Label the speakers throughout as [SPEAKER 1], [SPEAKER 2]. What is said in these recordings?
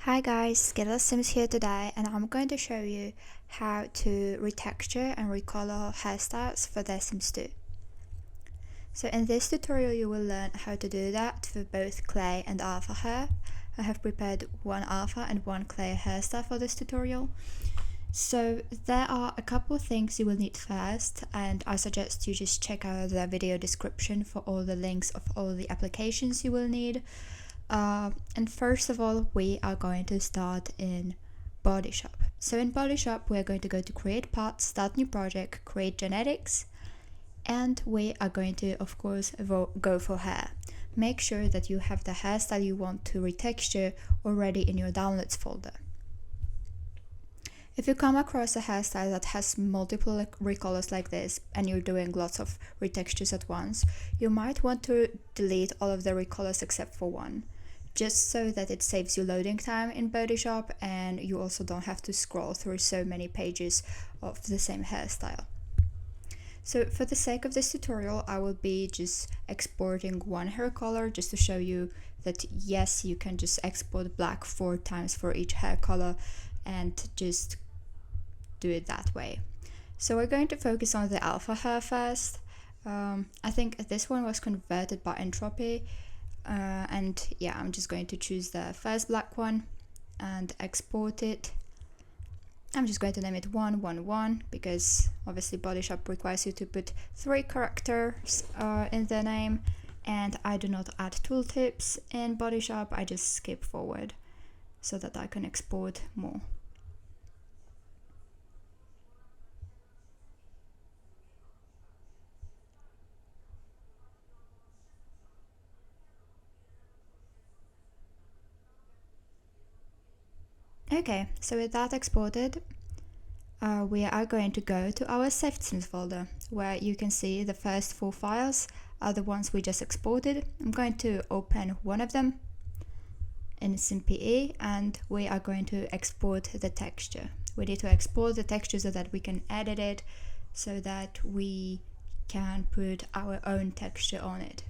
[SPEAKER 1] Hi guys, Skittles Sims here today, and I'm going to show you how to retexture and recolor hairstyles for The Sims 2. So in this tutorial you will learn how to do that for both clay and alpha hair. I have prepared one alpha and one clay hairstyle for this tutorial. So there are a couple of things you will need first, and I suggest you just check out the video description for all the links of all the applications you will need. And first of all, we are going to start in Bodyshop. So in Bodyshop, we're going to go to Create Part, Start New Project, Create Genetics, and we are going to, of course, go for hair. Make sure that you have the hairstyle you want to retexture already in your downloads folder. If you come across a hairstyle that has multiple recolors like this and you're doing lots of retextures at once, you might want to delete all of the recolors except for one, just so that it saves you loading time in Bodyshop and you also don't have to scroll through so many pages of the same hairstyle. So for the sake of this tutorial, I will be just exporting one hair color just to show you that yes, you can just export black 4 times for each hair color and just do it that way. So we're going to focus on the alpha hair first. I think this one was converted by entropy, and yeah, I'm just going to choose the first black one and export it. I'm just going to name it 111 because obviously Bodyshop requires you to put 3 characters in the name, and I do not add tooltips in Bodyshop. I just skip forward so that I can export more. Okay, so with that exported, we are going to go to our saved sims folder, where you can see the first 4 files are the ones we just exported. I'm going to open one of them in SimPE, and we are going to export the texture. We need to export the texture so that we can edit it, so that we can put our own texture on it.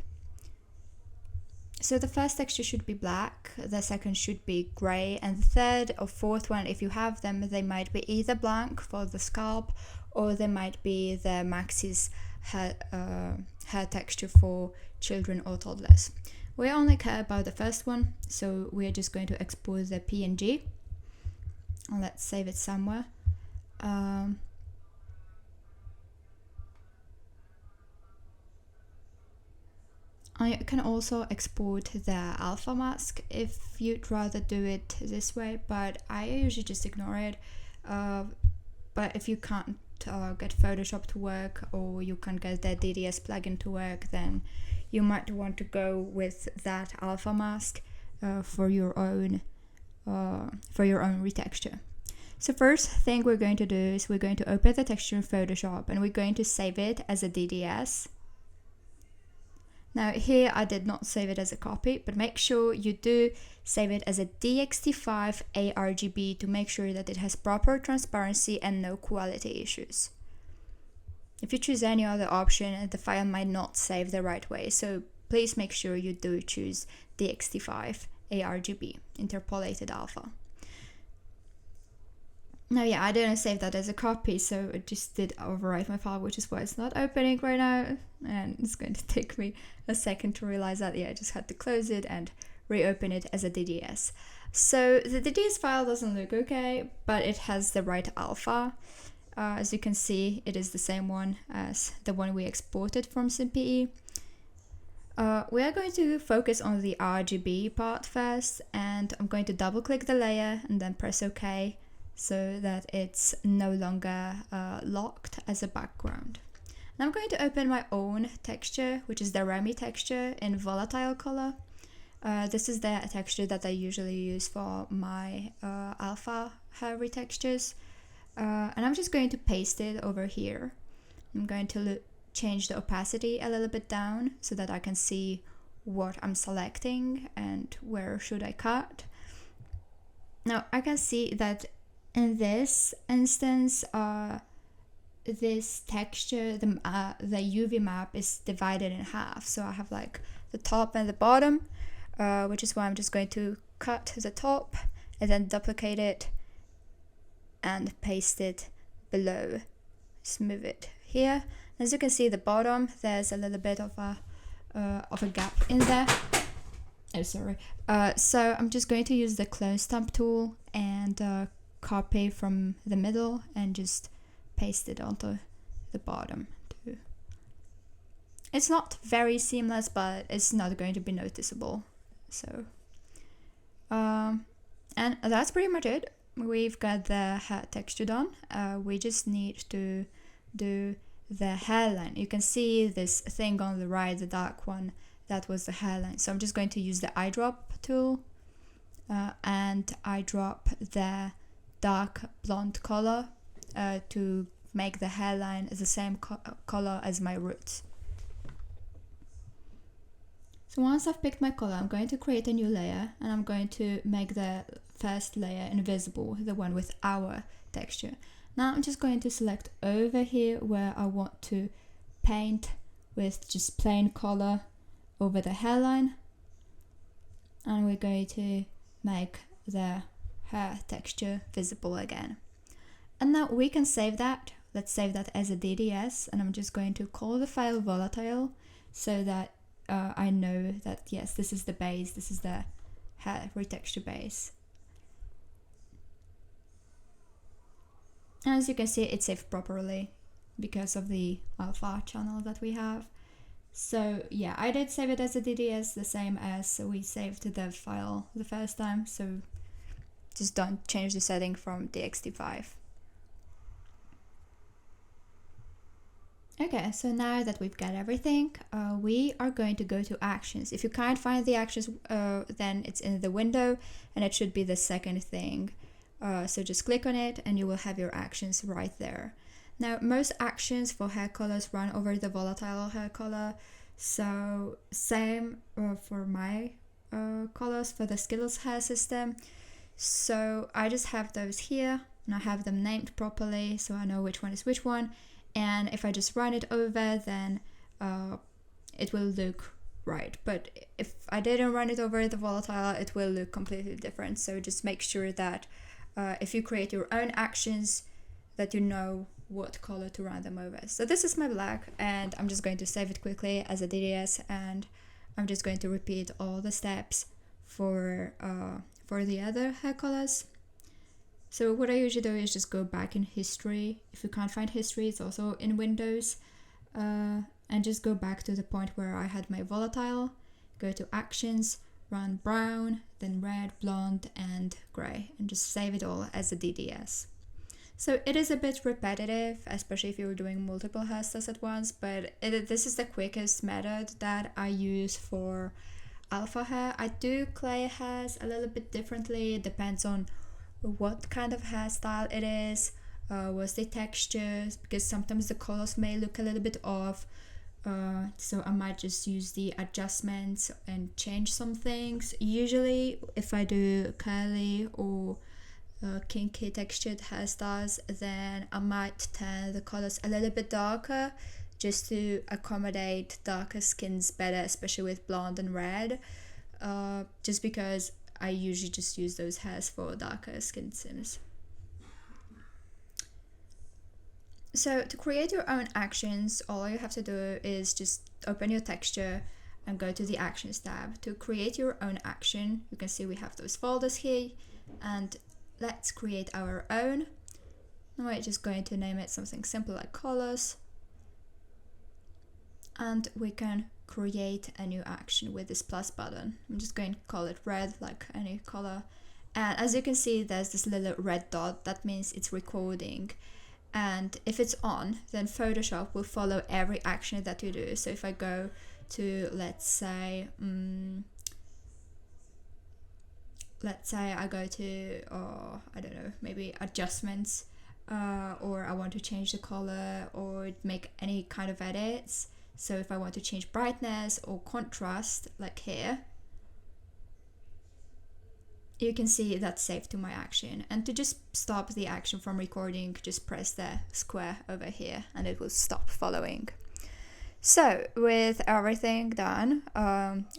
[SPEAKER 1] So the first texture should be black, the second should be grey, and the third or fourth one, if you have them, they might be either blank for the scalp, or they might be the Max's hair texture for children or toddlers. We only care about the first one, so we are just going to export the PNG. Let's save it somewhere. I can also export the alpha mask if you'd rather do it this way, but I usually just ignore it. But if you can't get Photoshop to work, or you can't get the DDS plugin to work, then you might want to go with that alpha mask for your own retexture. So first thing we're going to do is we're going to open the texture in Photoshop, and we're going to save it as a DDS. Now here I did not save it as a copy, but make sure you do save it as a DXT5 ARGB to make sure that it has proper transparency and no quality issues. If you choose any other option, the file might not save the right way, so please make sure you do choose DXT5 ARGB, interpolated alpha. Now yeah, I didn't save that as a copy, so it just did overwrite my file, which is why it's not opening right now, and it's going to take me a second to realize that. Yeah, I just had to close it and reopen it as a DDS. So the DDS file doesn't look okay, but it has the right alpha. As you can see, it is the same one as the one we exported from SimPE. We are going to focus on the RGB part first, and I'm going to double click the layer and then press OK, so that it's no longer locked as a background. Now I'm going to open my own texture, which is the Remy texture in volatile color. This is the texture that I usually use for my alpha hair retextures, and I'm just going to paste it over here. I'm going to change the opacity a little bit down so that I can see what I'm selecting and where should I cut. Now I can see that in this instance, this texture, the UV map is divided in half. So I have like the top and the bottom, which is why I'm just going to cut the top and then duplicate it and paste it below. Just move it here. As you can see, the bottom, there's a little bit of a gap in there. Oh, sorry. So I'm just going to use the clone stamp tool and copy from the middle and just paste it onto the bottom too. It's not very seamless, but it's not going to be noticeable. So, and that's pretty much it. We've got the hair texture done. We just need to do the hairline. You can see this thing on the right, the dark one, that was the hairline. So I'm just going to use the eyedrop tool and eyedrop the dark blonde color to make the hairline the same color as my roots. So once I've picked my color, I'm going to create a new layer and I'm going to make the first layer invisible, the one with our texture. Now I'm just going to select over here where I want to paint with just plain color over the hairline, and we're going to make the hair texture visible again. And now we can save that. Let's save that as a DDS, and I'm just going to call the file volatile so that I know that yes, this is the base, this is the hair retexture base. As you can see, it's saved properly because of the alpha channel that we have. So yeah, I did save it as a DDS, the same as we saved the file the first time. So just don't change the setting from DXT5. Okay, so now that we've got everything, we are going to go to actions. If you can't find the actions, then it's in the window and it should be the second thing. So just click on it and you will have your actions right there. Now, most actions for hair colors run over the volatile hair color. So same for my colors for the Skittles Hair System. So I just have those here and I have them named properly so I know which one is which one. And if I just run it over, then it will look right. But if I didn't run it over the volatile, it will look completely different. So just make sure that if you create your own actions, that you know what color to run them over. So this is my black, and I'm just going to save it quickly as a DDS, and I'm just going to repeat all the steps for the other hair colors. So what I usually do is just go back in history. If you can't find history, it's also in Windows. And just go back to the point where I had my volatile, go to actions, run brown, then red, blonde, and gray, and just save it all as a DDS. So it is a bit repetitive, especially if you're doing multiple hairstyles at once, but this is the quickest method that I use for alpha hair. I do clay hairs a little bit differently. It depends on what kind of hairstyle it is, what's the textures, because sometimes the colors may look a little bit off. So I might just use the adjustments and change some things. Usually if I do curly or kinky textured hairstyles, then I might turn the colors a little bit darker just to accommodate darker skins better, especially with blonde and red, just because I usually just use those hairs for darker skin tones. So to create your own actions, all you have to do is just open your texture and go to the Actions tab. To create your own action, you can see we have those folders here, and let's create our own. And we're just going to name it something simple like colors. And we can create a new action with this plus button. I'm just going to call it red, like any color. And as you can see, there's this little red dot. That means it's recording. And if it's on, then Photoshop will follow every action that you do. So if I go to, let's say I go to, I don't know, maybe adjustments, or I want to change the color or make any kind of edits. So if I want to change brightness or contrast, like here, you can see that's saved to my action. And to just stop the action from recording, just press the square over here and it will stop following. So with everything done,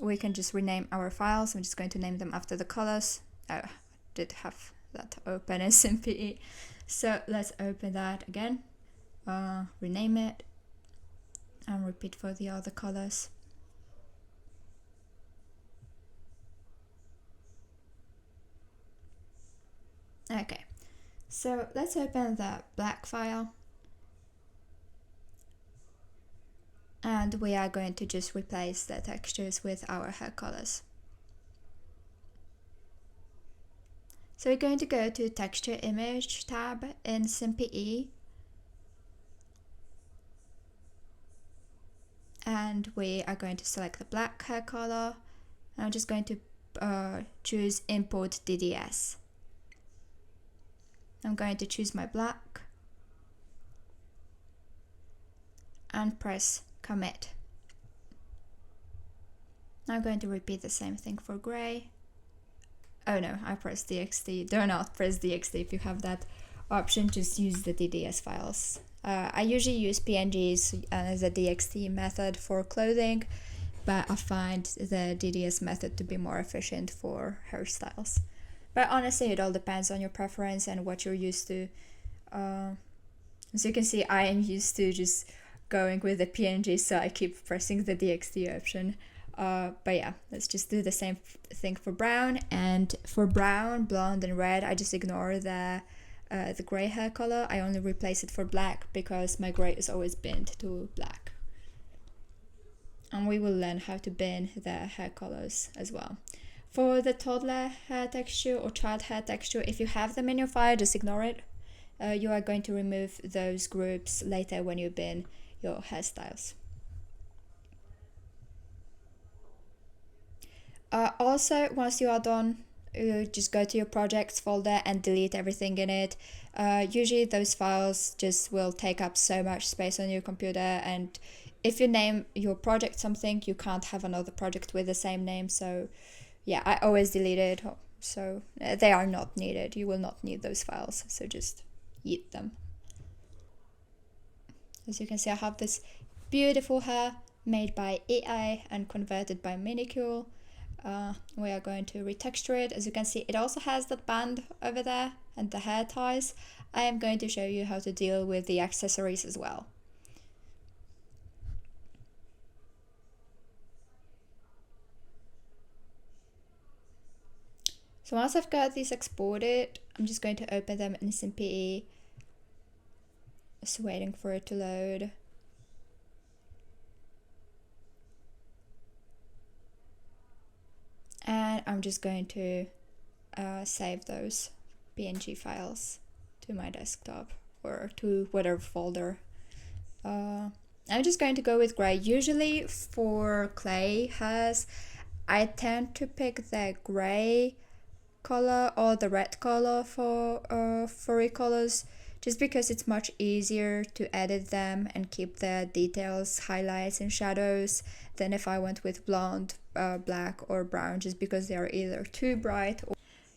[SPEAKER 1] we can just rename our files. I'm just going to name them after the colors. did have that open in SimPE. So let's open that again, rename it, and repeat for the other colors. Okay, so let's open the black file, and we are going to just replace the textures with our hair colors. So we're going to go to Texture Image tab in SimPE, and we are going to select the black hair color. I'm just going to choose Import DDS. I'm going to choose my black and press Commit. I'm going to repeat the same thing for gray. Oh no, I pressed DXT. Do not press DXT if you have that option, just use the DDS files. I usually use PNGs as a DXT method for clothing, but I find the DDS method to be more efficient for hairstyles. But honestly, it all depends on your preference and what you're used to. As you can see, I am used to just going with the PNG, so I keep pressing the DXT option. But yeah, let's just do the same thing for brown. And for brown, blonde, and red, I just ignore the gray hair color. I only replace it for black because my gray is always binned to black. And we will learn how to bin the hair colors as well. For the toddler hair texture or child hair texture, if you have them in your file, just ignore it. You are going to remove those groups later when you bin your hairstyles. Also, once you are done, you just go to your projects folder and delete everything in it. Usually those files just will take up so much space on your computer, and if you name your project something, you can't have another project with the same name. So yeah, I always delete it. So they are not needed. You will not need those files. So just eat them. As you can see, I have this beautiful hair made by AI and converted by Minicule. We are going to retexture it. As you can see, it also has that band over there and the hair ties. I am going to show you how to deal with the accessories as well. So once I've got these exported, I'm just going to open them in SimPE. Just waiting for it to load. And I'm just going to save those PNG files to my desktop or to whatever folder. I'm just going to go with gray. Usually for clay hairs, I tend to pick the gray color or the red color for recolors, just because it's much easier to edit them and keep the details, highlights and shadows than if I went with blonde, black or brown, just because they are either too bright.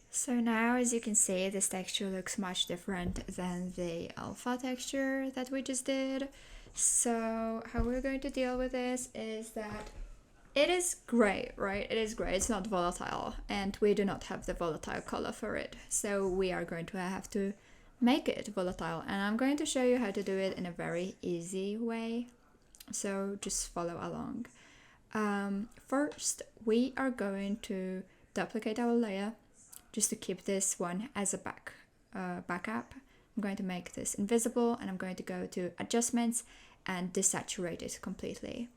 [SPEAKER 1] So now, as you can see, this texture looks much different than the alpha texture that we just did. So how we're going to deal with this is that it is gray, right? It is gray, it's not volatile, and we do not have the volatile color for it. So we are going to have to make it volatile, and I'm going to show you how to do it in a very easy way. So just follow along. First, we are going to duplicate our layer just to keep this one as a backup. I'm going to make this invisible, and I'm going to go to adjustments and desaturate it completely.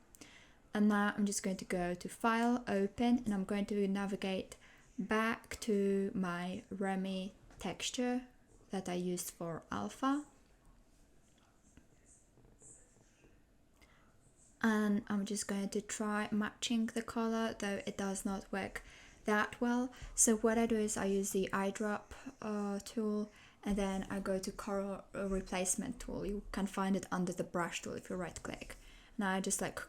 [SPEAKER 1] And now I'm just going to go to File, Open, and I'm going to navigate back to my Retexture that I used for alpha. And I'm just going to try matching the color, though it does not work that well. So what I do is I use the eyedrop tool, and then I go to color replacement tool. You can find it under the brush tool if you right click. Now I just like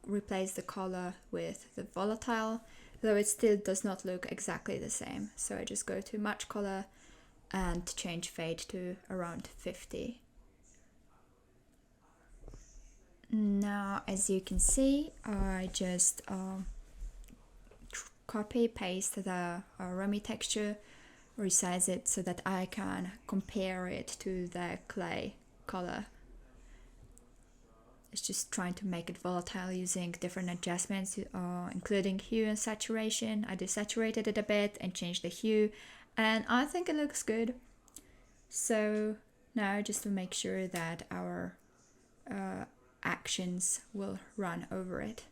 [SPEAKER 1] replace the color with the volatile, though it still does not look exactly the same. So I just go to match color and change fade to around 50. Now, as you can see, I just copy paste the Retexture resize it so that I can compare it to the clay color. It's just trying to make it volatile using different adjustments, including hue and saturation. I desaturated it a bit and changed the hue, and I think it looks good. So now just to make sure that our actions will run over it.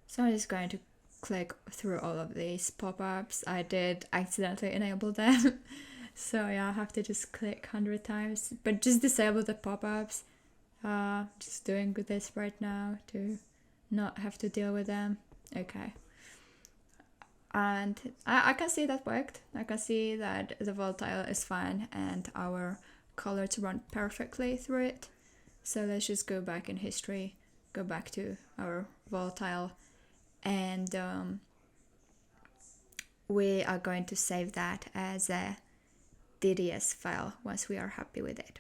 [SPEAKER 1] So I'm just going to click through all of these pop-ups. I did accidentally enable them. So yeah, I have to just click 100 times, but just disable the pop-ups. Just doing this right now to not have to deal with them. Okay. And I can see that worked. I can see that the volatile is fine and our colors run perfectly through it. So let's just go back in history, go back to our volatile, and we are going to save that as a DDS file once we are happy with it.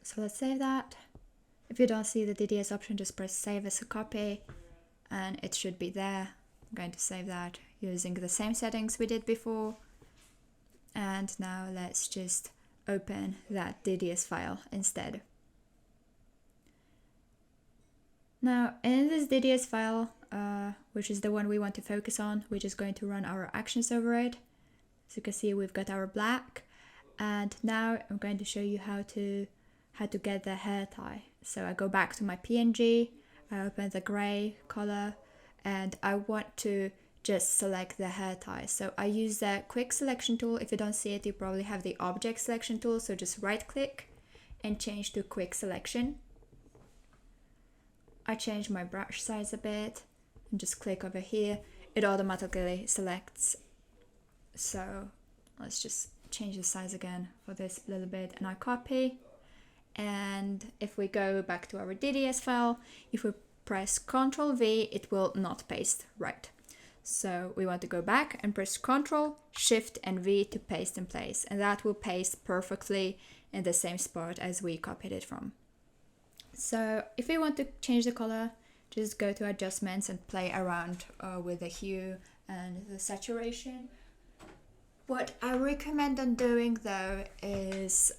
[SPEAKER 1] So let's save that. If you don't see the DDS option, just press save as a copy and it should be there. I'm going to save that using the same settings we did before. And now let's just open that DDS file instead. Now in this DDS file, which is the one we want to focus on, we're just going to run our actions over it. So you can see we've got our black, and now I'm going to show you how to get the hair tie. So I go back to my PNG, I open the gray color, and I want to just select the hair tie. So I use the quick selection tool. If you don't see it, you probably have the object selection tool. So just right click and change to quick selection. I change my brush size a bit and just click over here. It automatically selects. So let's just change the size again for this a little bit, and I copy. And if we go back to our DDS file, if we press Ctrl V, it will not paste right. So we want to go back and press Ctrl, Shift and V to paste in place, and that will paste perfectly in the same spot as we copied it from. So if we want to change the color, just go to adjustments and play around with the hue and the saturation. What I recommend on doing though is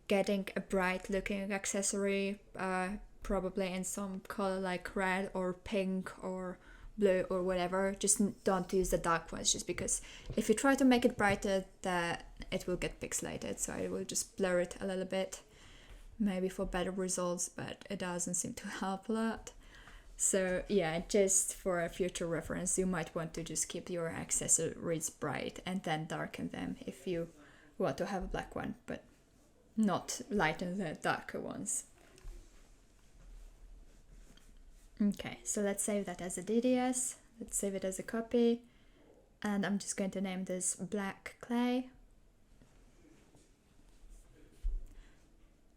[SPEAKER 1] getting a bright looking accessory, probably in some color like red or pink or blue or whatever. Just don't use the dark ones, just because if you try to make it brighter, that it will get pixelated. So I will just blur it a little bit, maybe for better results, but it doesn't seem to help a lot. So yeah, just for a future reference, you might want to just keep your accessories bright and then darken them if you want to have a black one, but not lighten the darker ones. Okay, so let's save that as a DDS. Let's save it as a copy. And I'm just going to name this Black Clay.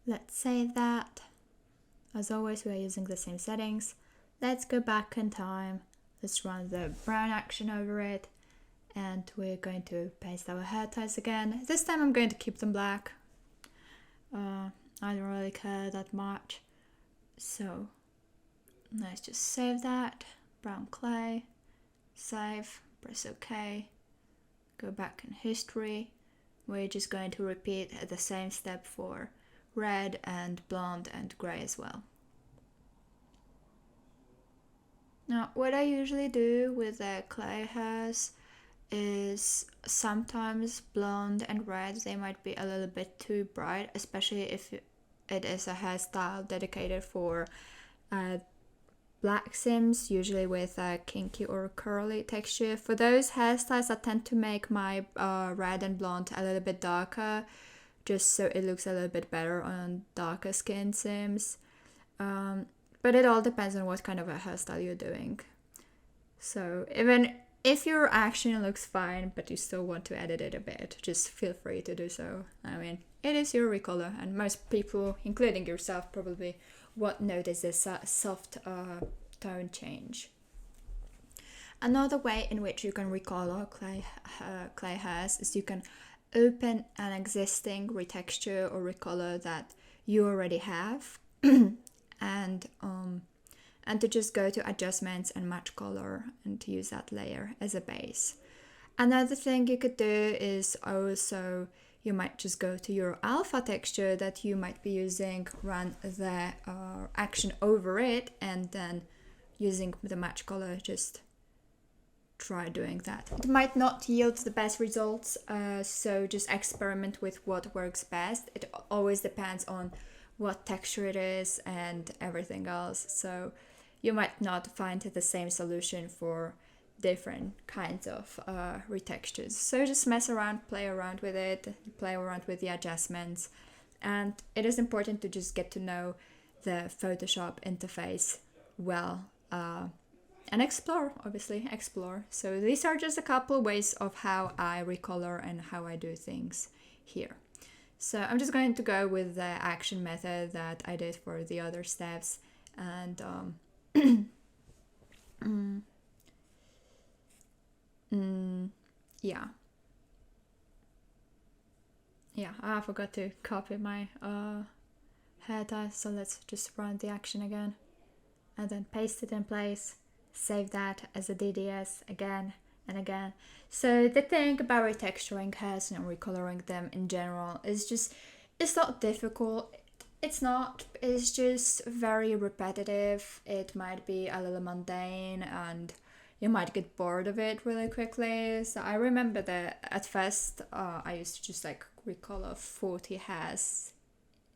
[SPEAKER 1] Let's save that. As always, we're using the same settings. Let's go back in time. Let's run the brown action over it. And we're going to paste our hair ties again. This time I'm going to keep them black. I don't really care that much. So let's just save that. Brown clay. Save. Press OK. Go back in history. We're just going to repeat the same step for red and blonde and grey as well. Now, what I usually do with the clay hairs is sometimes blonde and red, they might be a little bit too bright, especially if it is a hairstyle dedicated for black sims, usually with a kinky or curly texture. For those hairstyles, I tend to make my red and blonde a little bit darker, just so it looks a little bit better on darker skin sims. But it all depends on what kind of a hairstyle you're doing. So even if your action looks fine, but you still want to edit it a bit, just feel free to do so. I mean, it is your Recolourer, and most people, including yourself, probably won't notice this soft tone change. Another way in which you can recolor clay hairs is you can open an existing retexture or recolor that you already have and to just go to adjustments and match color and to use that layer as a base. Another thing you could do is also you might just go to your alpha texture that you might be using, run the action over it, and then using the match color just try doing that. It might not yield the best results, so just experiment with what works best. It always depends on what texture it is and everything else, so you might not find the same solution for different kinds of retextures. So just mess around, play around with it, play around with the adjustments, and it is important to just get to know the Photoshop interface well and explore, obviously explore. So these are just a couple ways of how I recolor and how I do things here. So I'm just going to go with the action method that I did for the other steps, and yeah, I forgot to copy my hair tie, so let's just run the action again and then paste it in place, save that as a DDS again and again. So the thing about retexturing hairs and recoloring them in general is just, it's not difficult. It's just very repetitive. It might be a little mundane and you might get bored of it really quickly. So I remember that at first I used to just like recolor 40 hairs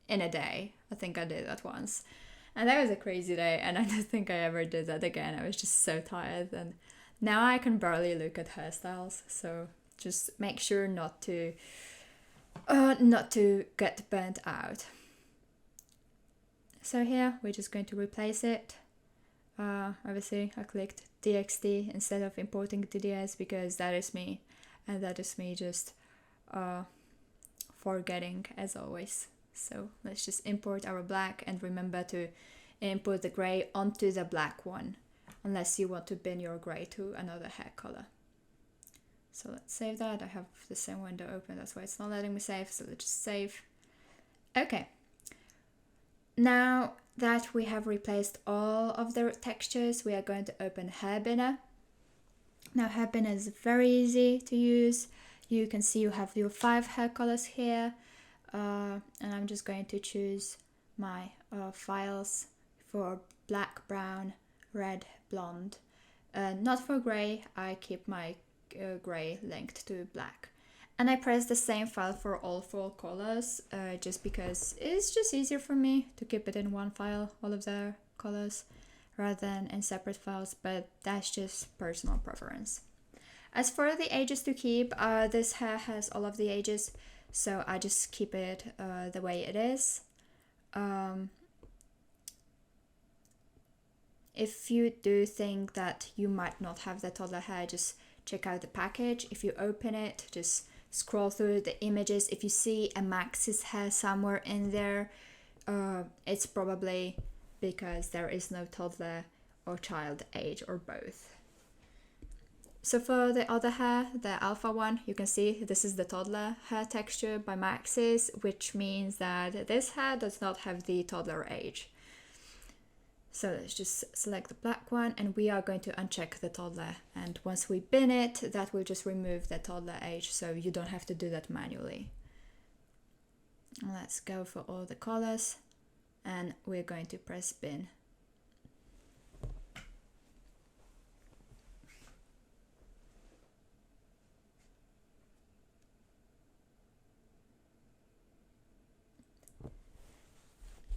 [SPEAKER 1] in a day. I think I did that once. And that was a crazy day, and I don't think I ever did that again. I was just so tired, and now I can barely look at hairstyles. So just make sure not to get burnt out. So here we're just going to replace it. Obviously I clicked DXT instead of importing DDS because that is me, and that is me just forgetting as always. So let's just import our black, and remember to import the gray onto the black one unless you want to bin your gray to another hair color. So let's save that. I have the same window open, that's why it's not letting me save, so let's just save. Okay, now that we have replaced all of the textures, we are going to open Hair Binner. Now Hair Binner is very easy to use. You can see you have your 5 hair colors here. And I'm just going to choose my files for black, brown, red, blonde. Not for grey, I keep my grey linked to black. And I press the same file for all 4 colors, just because it's just easier for me to keep it in one file, all of the colors, rather than in separate files, but that's just personal preference. As for the ages to keep, this hair has all of the ages, so I just keep it the way it is. If you do think that you might not have the toddler hair, just check out the package. If you open it, just scroll through the images. If you see a Max's hair somewhere in there, it's probably because there is no toddler or child age or both. So for the other hair, the alpha one, you can see this is the toddler hair texture by Max's, which means that this hair does not have the toddler age. So let's just select the black one, and we are going to uncheck the toddler. And once we bin it, that will just remove the toddler age, so you don't have to do that manually. Let's go for all the colors, and we're going to press bin.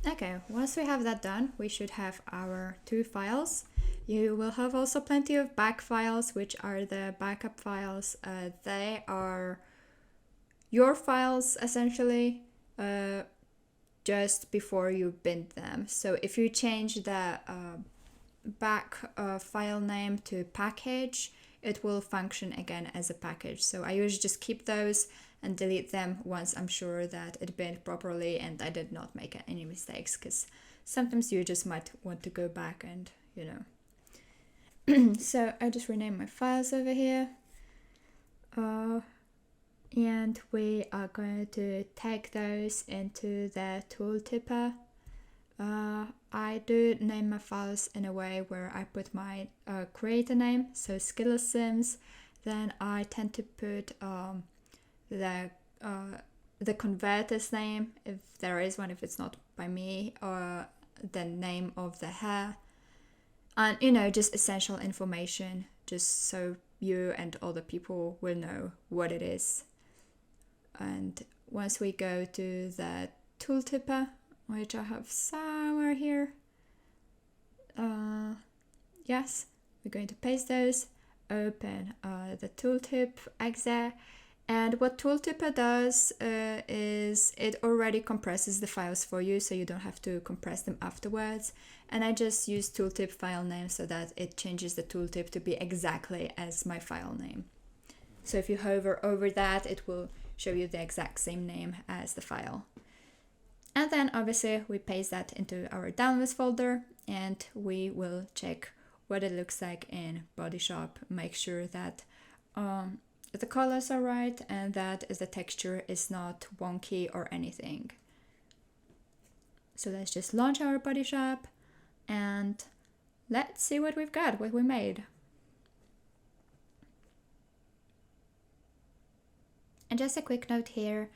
[SPEAKER 1] Okay, once we have that done, we should have our 2 files. You will have also plenty of back files, which are the backup files. They are your files essentially, just before you bin them. So if you change the back file name to package, it will function again as a package. So I usually just keep those and delete them once I'm sure that it binned properly and I did not make any mistakes, because sometimes you just might want to go back and, you know, So I just renamed my files over here. And we are going to tag those into the Tooltipper. I do name my files in a way where I put my creator name, so Skittles Sims. Then I tend to put the converter's name, if there is one, if it's not by me, or the name of the hair, and just essential information, just so you and other people will know what it is. And once we go to the Tooltipper, which I have somewhere here, yes, we're going to paste those, open the tooltip exe, and what Tooltipper does is it already compresses the files for you, so you don't have to compress them afterwards. And I just use tooltip file name so that it changes the tooltip to be exactly as my file name. So if you hover over that, it will show you the exact same name as the file. And then obviously we paste that into our downloads folder, and we will check what it looks like in Bodyshop. Make sure that the colors are right and that the texture is not wonky or anything. So let's just launch our Bodyshop and let's see what we've got, what we made. And just a quick note here,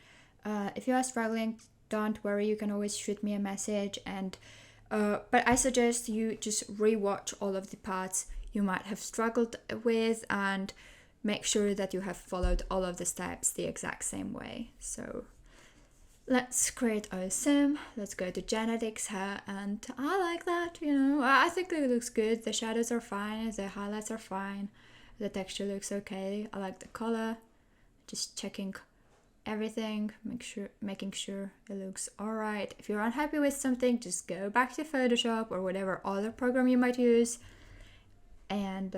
[SPEAKER 1] if you are struggling, don't worry, you can always shoot me a message, and but I suggest you just rewatch all of the parts you might have struggled with and make sure that you have followed all of the steps the exact same way. So let's create our sim. Let's go to genetics here, and I like that, I think it looks good. The shadows are fine, the highlights are fine, the texture looks okay. I like the color. Just checking everything, making sure it looks alright. If you're unhappy with something, just go back to Photoshop or whatever other program you might use, and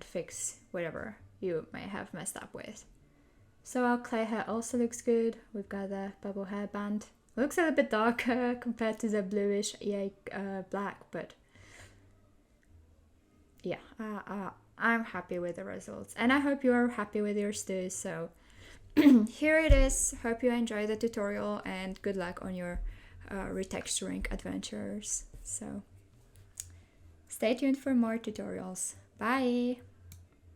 [SPEAKER 1] fix whatever you may have messed up with. So our clay hair also looks good. We've got the bubble hairband. Looks a little bit darker compared to the bluish black, but yeah, I'm happy with the results, and I hope you are happy with yours too. So here it is. Hope you enjoy the tutorial, and good luck on your retexturing adventures. So stay tuned for more tutorials. Bye!